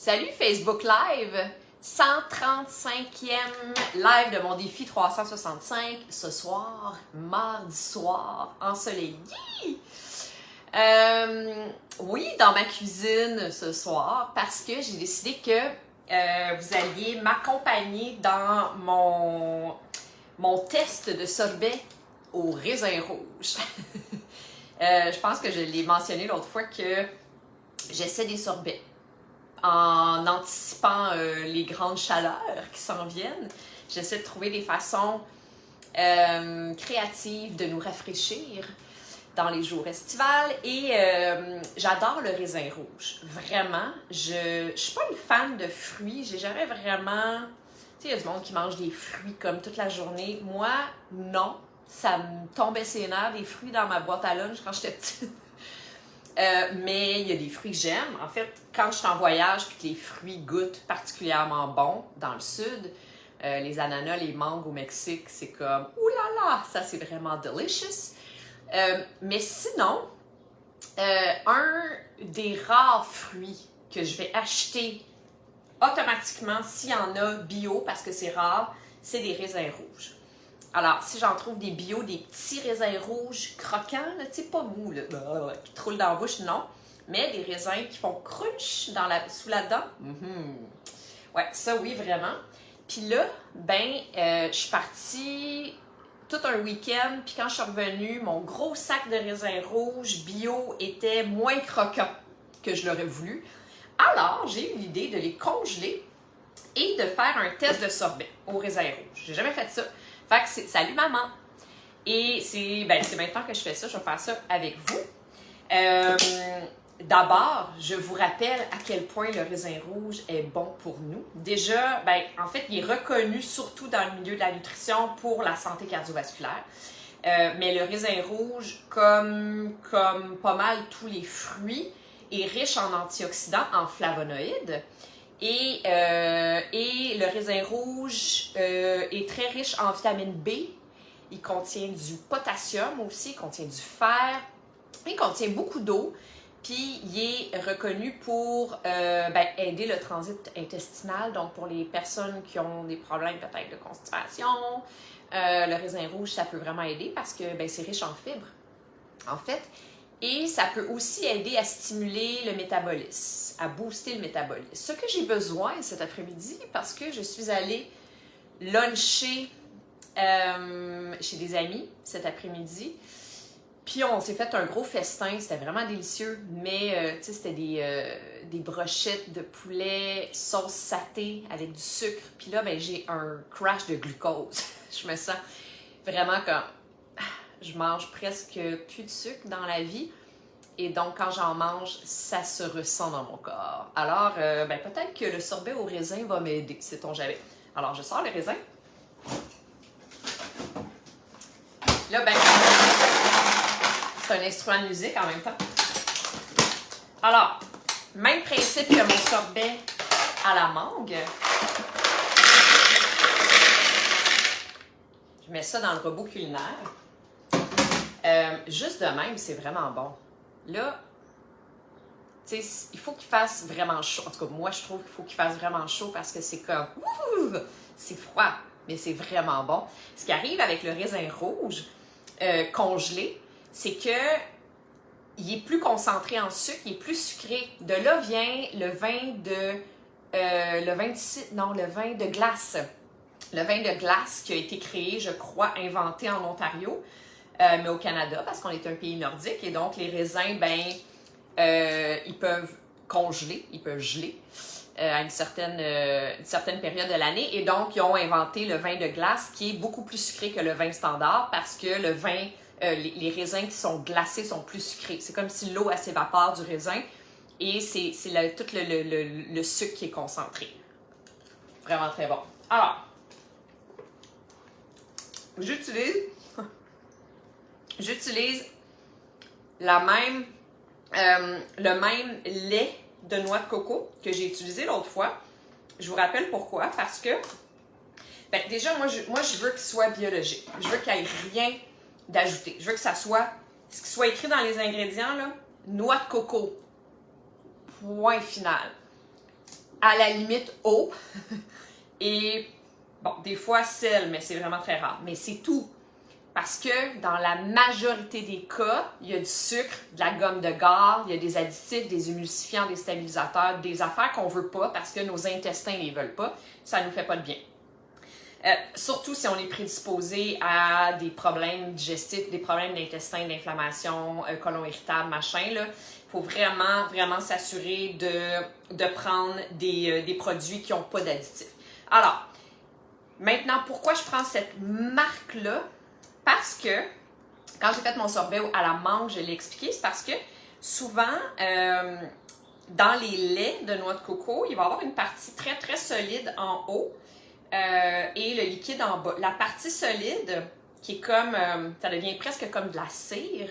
Salut Facebook Live! 135e live de mon défi 365 ce soir, mardi soir, ensoleillé. Oui, dans ma cuisine ce soir parce que j'ai décidé que vous alliez m'accompagner dans mon test de sorbet au raisin rouge. Je pense que je l'ai mentionné l'autre fois que j'essaie des sorbets en anticipant les grandes chaleurs qui s'en viennent. J'essaie de trouver des façons créatives de nous rafraîchir dans les jours estivales et j'adore le raisin rouge. Vraiment, je suis pas une fan de fruits. J'ai jamais vraiment... Tu sais, il y a du monde qui mange des fruits comme toute la journée. Moi, non. Ça me tombait ses nerfs, des fruits dans ma boîte à lunch quand j'étais petite. Mais il y a des fruits que j'aime. En fait, quand je suis en voyage et que les fruits goûtent particulièrement bon dans le sud, les ananas, les mangues au Mexique, c'est comme « Ouh là là! » Ça, c'est vraiment delicious. Mais sinon, un des rares fruits que je vais acheter automatiquement, s'il y en a bio, parce que c'est rare, c'est des raisins rouges. Alors, si j'en trouve des bio, des petits raisins rouges croquants, tu sais, pas mous, là, qui te roulent dans la bouche, non, mais des raisins qui font crunch sous la dent. Ouais, ça oui, vraiment. Puis là, je suis partie tout un week-end, puis quand je suis revenue, mon gros sac de raisins rouges bio était moins croquant que je l'aurais voulu. Alors, j'ai eu l'idée de les congeler et de faire un test de sorbet au raisin rouge. J'ai jamais fait ça. Fait que c'est salut maman! Et c'est maintenant que je fais ça, je vais faire ça avec vous. D'abord, je vous rappelle à quel point le raisin rouge est bon pour nous. Déjà, en fait, il est reconnu surtout dans le milieu de la nutrition pour la santé cardiovasculaire. Mais le raisin rouge, comme pas mal tous les fruits, est riche en antioxydants, en flavonoïdes. Et le raisin rouge est très riche en vitamine B. Il contient du potassium aussi, il contient du fer, il contient beaucoup d'eau. Puis il est reconnu pour aider le transit intestinal, donc pour les personnes qui ont des problèmes peut-être de constipation. Le raisin rouge, ça peut vraiment aider parce que c'est riche en fibres, en fait. Et ça peut aussi aider à stimuler le métabolisme, à booster le métabolisme. Ce que j'ai besoin cet après-midi, parce que je suis allée luncher chez des amis cet après-midi, puis on s'est fait un gros festin, c'était vraiment délicieux, mais c'était des brochettes de poulet, sauce saté avec du sucre. Puis là, j'ai un crash de glucose. Je me sens vraiment comme... Je mange presque plus de sucre dans la vie. Et donc, quand j'en mange, ça se ressent dans mon corps. Alors, peut-être que le sorbet au raisin va m'aider, sait-on jamais. Alors, je sors le raisin. Là, c'est un instrument de musique en même temps. Alors, même principe que mon sorbet à la mangue. Je mets ça dans le robot culinaire. Juste de même, c'est vraiment bon. Là, tu sais, il faut qu'il fasse vraiment chaud. En tout cas, moi, je trouve qu'il faut qu'il fasse vraiment chaud parce que c'est comme... c'est froid, mais c'est vraiment bon. Ce qui arrive avec le raisin rouge congelé, c'est que il est plus concentré en sucre, il est plus sucré. De là vient le vin de glace. Le vin de glace qui a été créé, je crois, inventé en Ontario, mais au Canada, parce qu'on est un pays nordique. Et donc, les raisins, ils peuvent congeler, ils peuvent geler à une certaine période de l'année. Et donc, ils ont inventé le vin de glace qui est beaucoup plus sucré que le vin standard parce que le vin, les raisins qui sont glacés sont plus sucrés. C'est comme si l'eau, elle s'évapore du raisin et c'est tout le sucre qui est concentré. Vraiment très bon. Alors, j'utilise le même lait de noix de coco que j'ai utilisé l'autre fois. Je vous rappelle pourquoi. Parce que, déjà, moi, je veux qu'il soit biologique. Je veux qu'il n'y ait rien d'ajouté. Je veux que ça soit, ce qui soit écrit dans les ingrédients, là, noix de coco. Point final. à la limite eau et bon, des fois sel, mais c'est vraiment très rare. Mais c'est tout. Parce que dans la majorité des cas, il y a du sucre, de la gomme de gare, il y a des additifs, des émulsifiants, des stabilisateurs, des affaires qu'on ne veut pas parce que nos intestins ne les veulent pas. Ça ne nous fait pas de bien. Surtout si on est prédisposé à des problèmes digestifs, des problèmes d'intestin, d'inflammation, côlon irritable, machin, là. Il faut vraiment, vraiment s'assurer de prendre des produits qui n'ont pas d'additifs. Alors, maintenant, pourquoi je prends cette marque-là? Parce que, quand j'ai fait mon sorbet à la mangue, je l'ai expliqué, c'est parce que souvent, dans les laits de noix de coco, il va y avoir une partie très, très solide en haut et le liquide en bas. La partie solide, qui est comme, ça devient presque comme de la cire,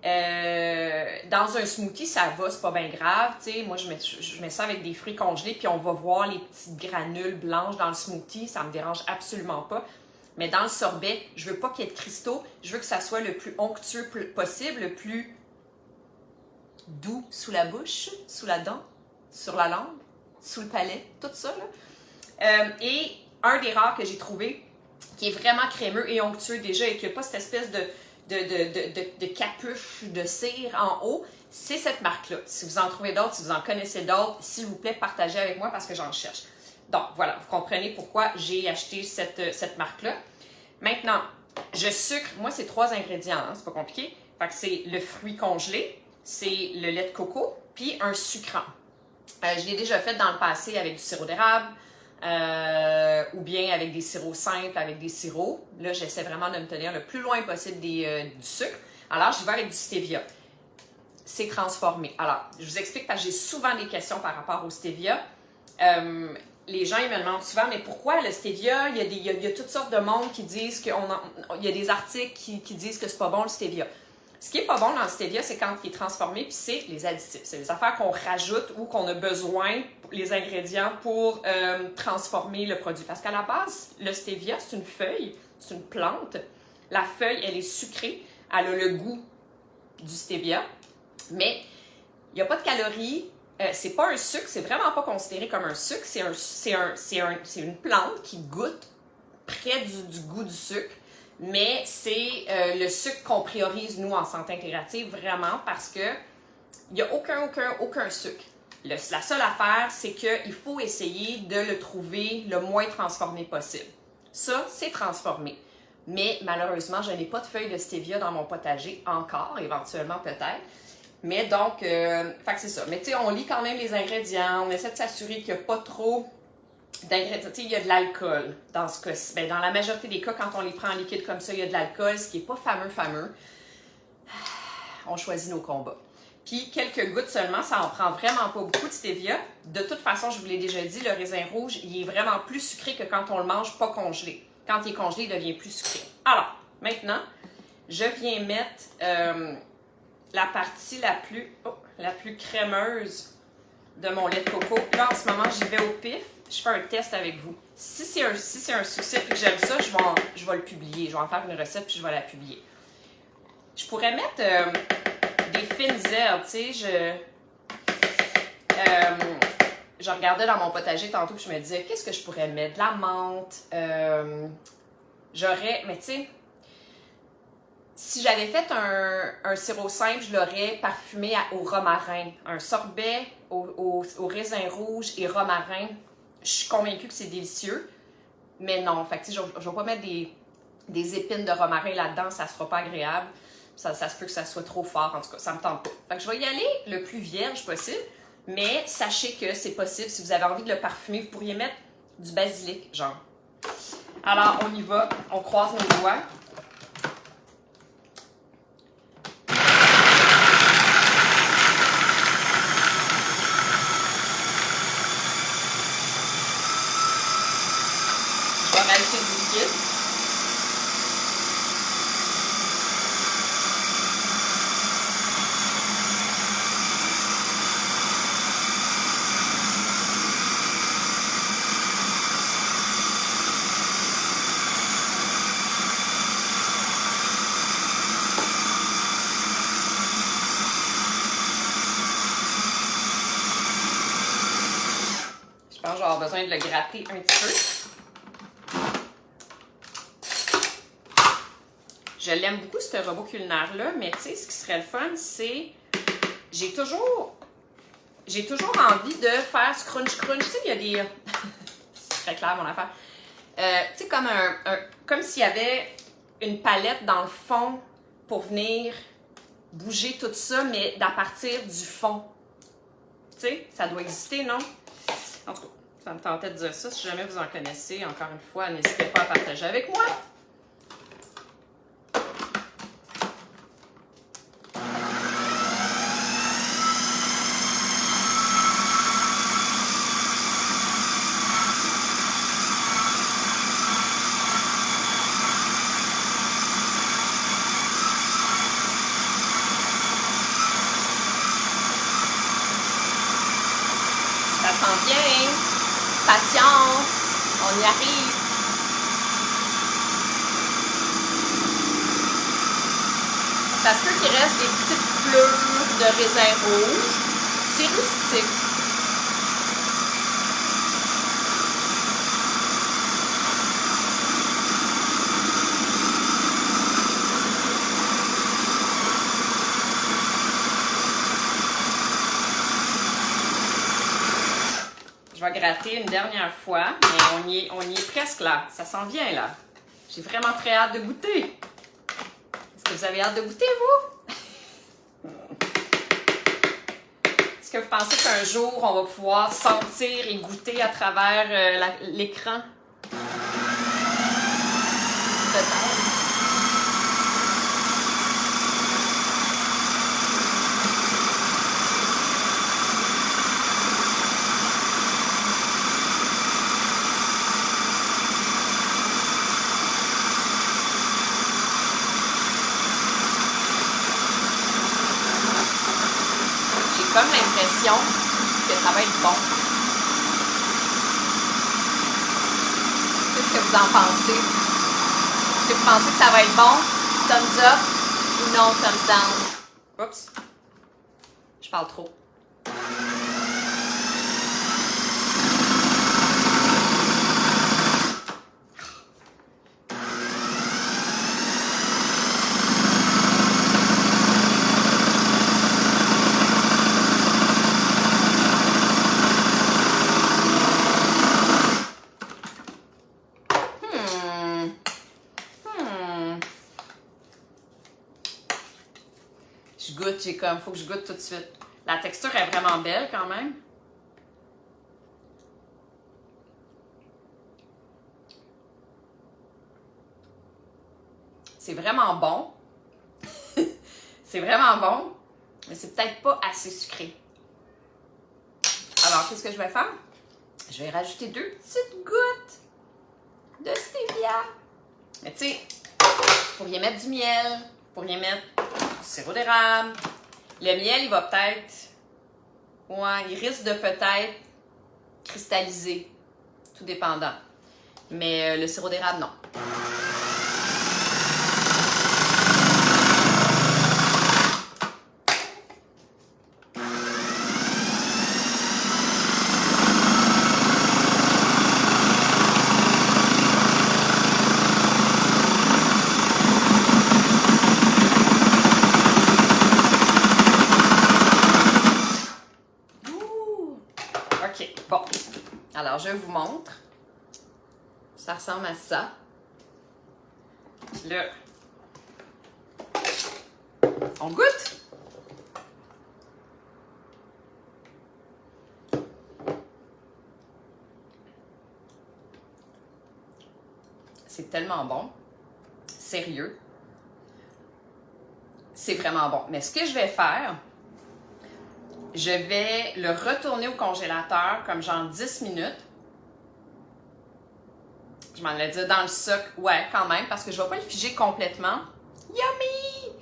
dans un smoothie, ça va, c'est pas bien grave. T'sais. Moi, je mets ça avec des fruits congelés, puis on va voir les petites granules blanches dans le smoothie, ça me dérange absolument pas. Mais dans le sorbet, je veux pas qu'il y ait de cristaux, je veux que ça soit le plus onctueux possible, le plus doux sous la bouche, sous la dent, sur la langue, sous le palais, tout ça, là. Et un des rares que j'ai trouvé, qui est vraiment crémeux et onctueux déjà, et qui n'a pas cette espèce de capuche de cire en haut, c'est cette marque-là. Si vous en trouvez d'autres, si vous en connaissez d'autres, s'il vous plaît, partagez avec moi parce que j'en cherche. Donc, voilà, vous comprenez pourquoi j'ai acheté cette marque-là. Maintenant, je sucre, moi, c'est 3 ingrédients, hein, c'est pas compliqué. Fait que c'est le fruit congelé, c'est le lait de coco, puis un sucrant. Je l'ai déjà fait dans le passé avec du sirop d'érable, ou bien avec des sirops simples, avec des sirops. Là, j'essaie vraiment de me tenir le plus loin possible du sucre. Alors, j'y vais avec du stevia. C'est transformé. Alors, je vous explique parce que j'ai souvent des questions par rapport au stevia. Les gens ils me demandent souvent, mais pourquoi le stevia? Il y a toutes sortes de monde qui disent il y a des articles qui disent que c'est pas bon le stevia. Ce qui est pas bon dans le stevia, c'est quand il est transformé, puis c'est les additifs. C'est les affaires qu'on rajoute ou qu'on a besoin, les ingrédients pour transformer le produit. Parce qu'à la base, le stevia, c'est une feuille, c'est une plante. La feuille, elle est sucrée, elle a le goût du stevia, mais il n'y a pas de calories. C'est pas un sucre, c'est vraiment pas considéré comme un sucre, c'est une plante qui goûte près du goût du sucre, mais c'est le sucre qu'on priorise, nous, en santé intégrative, vraiment, parce que il n'y a aucun sucre. La seule affaire, c'est qu'il faut essayer de le trouver le moins transformé possible. Ça, c'est transformé. Mais malheureusement, je n'ai pas de feuilles de stevia dans mon potager encore, éventuellement peut-être. Mais donc, fait que c'est ça. Mais tu sais, on lit quand même les ingrédients, on essaie de s'assurer qu'il n'y a pas trop d'ingrédients. Tu sais, il y a de l'alcool dans ce cas-ci. Ben, dans la majorité des cas, quand on les prend en liquide comme ça, il y a de l'alcool, ce qui n'est pas fameux. On choisit nos combats. Puis, quelques gouttes seulement, ça en prend vraiment pas beaucoup de stevia. De toute façon, je vous l'ai déjà dit, le raisin rouge, il est vraiment plus sucré que quand on le mange pas congelé. Quand il est congelé, il devient plus sucré. Alors, maintenant, je viens mettre la partie la plus crémeuse de mon lait de coco. Là, en ce moment, j'y vais au pif. Je fais un test avec vous. Si c'est un succès et que j'aime ça, je vais le publier. Je vais en faire une recette puis je vais la publier. Je pourrais mettre des fines herbes. Tu sais, je regardais dans mon potager tantôt et je me disais, qu'est-ce que je pourrais mettre? De la menthe. Mais tu sais, si j'avais fait un sirop simple, je l'aurais parfumé au romarin. Un sorbet au raisin rouge et romarin, je suis convaincue que c'est délicieux. Mais non, fait que, je ne vais pas mettre des épines de romarin là-dedans, ça ne sera pas agréable. Ça se peut que ça soit trop fort, en tout cas, ça me tente pas. Fait que je vais y aller le plus vierge possible, mais sachez que c'est possible. Si vous avez envie de le parfumer, vous pourriez mettre du basilic, genre. Alors, on y va, on croise nos doigts. Rajouter du liquide. pense que je vais avoir besoin de le gratter un petit peu. Je l'aime beaucoup, ce robot culinaire-là, mais tu sais, ce qui serait le fun, c'est... J'ai toujours envie de faire ce crunch-crunch. Tu sais, il y a des... c'est très clair, mon affaire. Tu sais, comme s'il y avait une palette dans le fond pour venir bouger tout ça, mais d'à partir du fond. Tu sais, ça doit exister, non? En tout cas, ça me tentait de dire ça. Si jamais vous en connaissez, encore une fois, n'hésitez pas à partager avec moi. Ça sent bien. Patience. On y arrive. Ça se peut qu'il reste des petites fleurs de raisin rouge. C'est rustique. Je vais gratter une dernière fois, mais on y est presque là. Ça sent bien là. J'ai vraiment très hâte de goûter. Est-ce que vous avez hâte de goûter, vous? Est-ce que vous pensez qu'un jour, on va pouvoir sentir et goûter à travers l'écran? Peut-être. J'ai comme l'impression que ça va être bon. Qu'est-ce que vous en pensez? Est-ce que vous pensez que ça va être bon? Thumbs up ou non, thumbs down? Oups. Je parle trop. Je goûte, faut que je goûte tout de suite. La texture est vraiment belle quand même. C'est vraiment bon. C'est vraiment bon, mais c'est peut-être pas assez sucré. Alors, qu'est-ce que je vais faire? Je vais rajouter 2 petites gouttes de stevia. Mais tu sais, vous pourriez mettre du miel, vous pourriez mettre du sirop d'érable. Le miel, il va peut-être... Ouais, il risque de peut-être cristalliser, tout dépendant. Mais le sirop d'érable, non. Bon, alors je vous montre. Ça ressemble à ça. Là, on goûte. C'est tellement bon. Sérieux. C'est vraiment bon. Mais ce que je vais faire, je vais le retourner au congélateur comme genre 10 minutes. Je m'en allais dire dans le sucre. Ouais, quand même, parce que je ne vais pas le figer complètement. Yummy!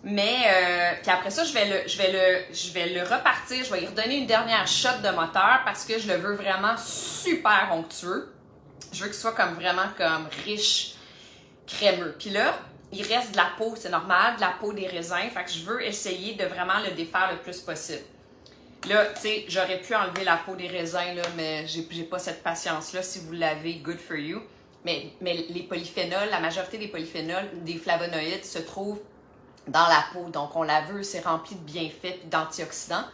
Mais, puis après ça, je vais le repartir. Je vais y redonner une dernière shot de moteur parce que je le veux vraiment super onctueux. Je veux qu'il soit comme vraiment comme riche, crémeux. Puis là, il reste de la peau, c'est normal, de la peau des raisins. Fait que je veux essayer de vraiment le défaire le plus possible. Là, tu sais, j'aurais pu enlever la peau des raisins, là, mais j'ai pas cette patience-là. Si vous l'avez, good for you. Mais les polyphénols, la majorité des polyphénols, des flavonoïdes, se trouvent dans la peau. Donc, on la veut, c'est rempli de bienfaits et d'antioxydants.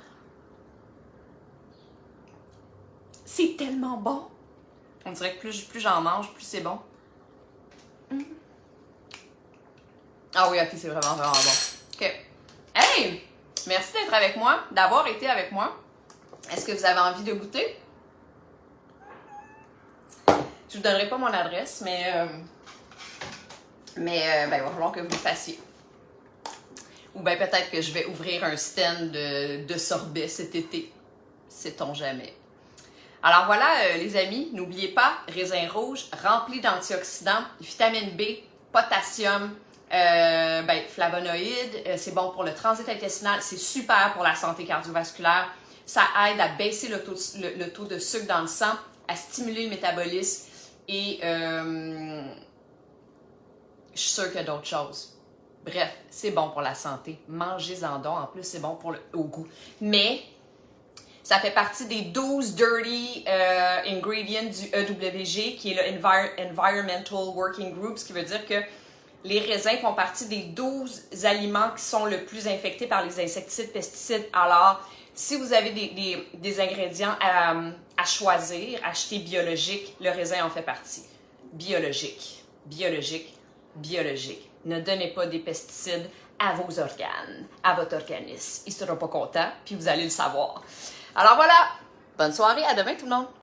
C'est tellement bon! On dirait que plus j'en mange, plus c'est bon. Ah oui, ok, c'est vraiment, vraiment bon. Ok. Hey! Merci d'être avec moi, d'avoir été avec moi. Est-ce que vous avez envie de goûter? Je vous donnerai pas mon adresse, mais ben, il va falloir que vous le fassiez. Ou bien peut-être que je vais ouvrir un stand de sorbet cet été. Sait-on jamais. Alors voilà, les amis, n'oubliez pas, raisin rouge rempli d'antioxydants, vitamine B, potassium, flavonoïdes, c'est bon pour le transit intestinal, c'est super pour la santé cardiovasculaire. Ça aide à baisser le taux de sucre dans le sang, à stimuler le métabolisme et je suis sûre qu'il y a d'autres choses. Bref, c'est bon pour la santé. Mangez-en donc. En plus, c'est bon au goût. Mais ça fait partie des 12 dirty ingredients du EWG, qui est le Environmental Working Group, ce qui veut dire que les raisins font partie des 12 aliments qui sont le plus infectés par les insecticides, pesticides. Alors, si vous avez des ingrédients à choisir, achetez biologique, le raisin en fait partie. Biologique, biologique, biologique. Ne donnez pas des pesticides à vos organes, à votre organisme. Il ne sera pas content, puis vous allez le savoir. Alors voilà, bonne soirée, à demain tout le monde!